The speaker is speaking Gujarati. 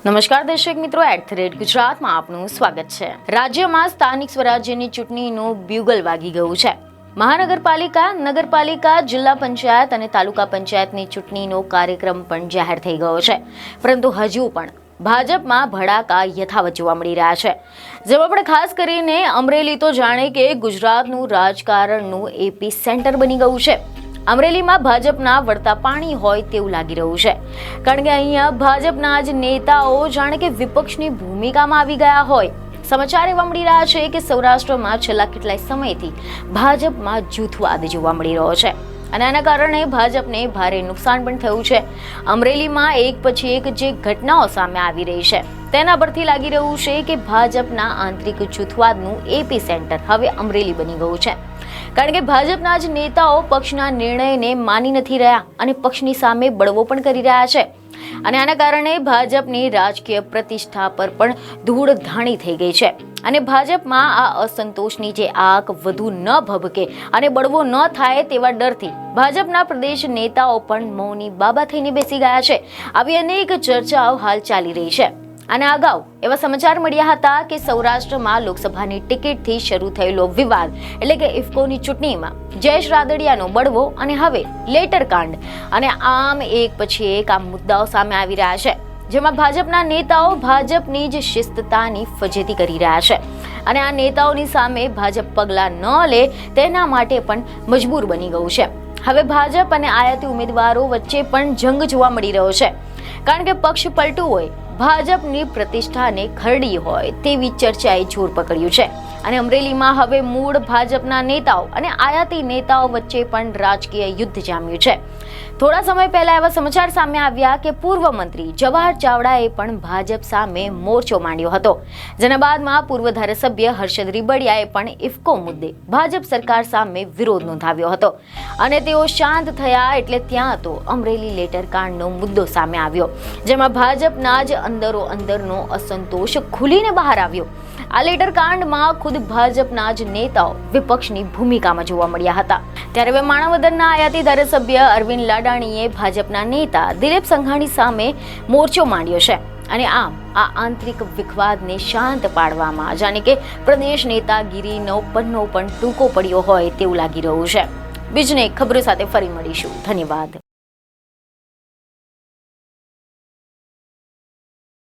નમસ્કાર દર્શક મિત્રો, @ગુજરાતમાં આપનું સ્વાગત છે। રાજ્યમાં સ્થાનિક સ્વરાજ્યની ચૂંટણીનું બ્યુગલ વાગી ગયું છે। મહાનગરપાલિકા, નગરપાલિકા, જિલ્લા પંચાયત અને તાલુકા પંચાયતની ચૂંટણીનો કાર્યક્રમ પણ જાહેર થઈ ગયો છે, પરંતુ હજુ પણ ભાજપમાં ભડાકા યથાવત જોવા મળી રહ્યા છે। જેમાં પણ ખાસ કરીને અમરેલી તો જાણે કે ગુજરાતનું રાજકારણનું એપી સેન્ટર બની ગયું છે। અમરેલીમાં ભાજપના વળતા પાણી હોય તેવું લાગી રહ્યું છે, કારણ કે અહીંયા ભાજપના જ નેતાઓ જાણે કે વિપક્ષની ભૂમિકામાં આવી ગયા હોય। સમાચાર એવા મળી રહ્યા છે કે સૌરાષ્ટ્રમાં છેલ્લા કેટલાય સમયથી ભાજપમાં જૂથવાદ જોવા મળી રહ્યો છે અને આના કારણે ભાજપને ભારે નુકસાન પણ થયું છે। અમરેલીમાં એક પછી એક જે ઘટનાઓ સામે આવી રહી છે તેના પરથી લાગી રહ્યું છે કે ભાજપના આંતરિક જૂથવાદનું એપી સેન્ટર હવે અમરેલી બની ગયું છે, કારણ કે ભાજપના જ નેતાઓ પક્ષના નિર્ણયને માની નથી રહ્યા અને પક્ષની સામે બળવો પણ કરી રહ્યા છે અને આના કારણે ભાજપની રાજકીય પ્રતિષ્ઠા પર પણ ધૂળ ધાણી થઈ ગઈ છે અને ભાજપમાં આ અસંતોષની જે આગ વધુ ન ભભકે અને બળવો ન થાય તેવા ડરથી ભાજપના પ્રદેશ નેતાઓ પણ મૌની બાબા થઈને બેસી ગયા છે। આવી અનેક ચર્ચાઓ હાલ ચાલી રહી છે અને અગાઉ એવા સમાચાર મળ્યા હતા કે સૌરાષ્ટ્રમાં લોકસભાની ટિકિટથી શરૂ થયેલો વિવાદ એટલે કે ઇફકોની ચૂંટણીમાં જયેશ રાદડિયાનો બળવો અને હવે લેટર કાંડ અને આમ એક પછી એક આ મુદ્દાઓ સામે આવી રહ્યા છે, જેમાં ભાજપના નેતાઓ ભાજપની જ શિસ્તતાની ફજેતી કરી રહ્યા છે અને આ નેતાઓની સામે ભાજપ પગલાં ન લે તેના માટે પણ મજબૂર બની ગયું છે। હવે ભાજપ અને આયાતી ઉમેદવારો વચ્ચે પણ જંગ જોવા મળી રહ્યો છે, કારણ કે પક્ષ પલટું હોય, ભાજપની પ્રતિષ્ઠાને ખરડી હોય તેવી ચર્ચાએ જોર પકડ્યું છે અને અમરેલીમાં હવે મૂળ ભાજપના નેતાઓ અને આયાતી નેતાઓ વચ્ચે પણ રાજકીય યુદ્ધ જામ્યું છે। થોડા સમય પહેલા એવા સમાચાર સામે આવ્યા કે પૂર્વ મંત્રી જવાહર ચાવડાએ પણ ભાજપ સામે મોરચો માંડ્યો હતો, જેના બાદમાં પૂર્વ ધારાસભ્ય હર્ષદ રીબડિયાએ પણ ઇફકો મુદ્દે ભાજપ સરકાર સામે વિરોધ નોંધાવ્યો હતો અને તેઓ શાંત થયા એટલે ત્યાં તો અમરેલી લેટર કાંડનો મુદ્દો સામે આવ્યો, જેમાં ભાજપના જ અંદરનો અસંતોષ ખુલીને બહાર આવ્યો। આ લેટર કાંડમાં ખુદ ભાજપના જ નેતાઓ વિપક્ષની ભૂમિકામાં જોવા મળ્યા હતા। ત્યારે હવે માણાવદરના આયાતી ધારાસભ્ય અરવિંદ લાડાણીએ ભાજપના નેતા દિલીપ સંઘાણી સામે મોરચો માંડ્યો છે અને આમ આ આંતરિક વિખવાદને શાંત પાડવામાં જાણે કે પ્રદેશ નેતાગીરીનો પન્નો પણ ટૂંકો પડ્યો હોય તેવું લાગી રહ્યું છે। બીજને ખબરો સાથે ફરી મળીશું। ધન્યવાદ।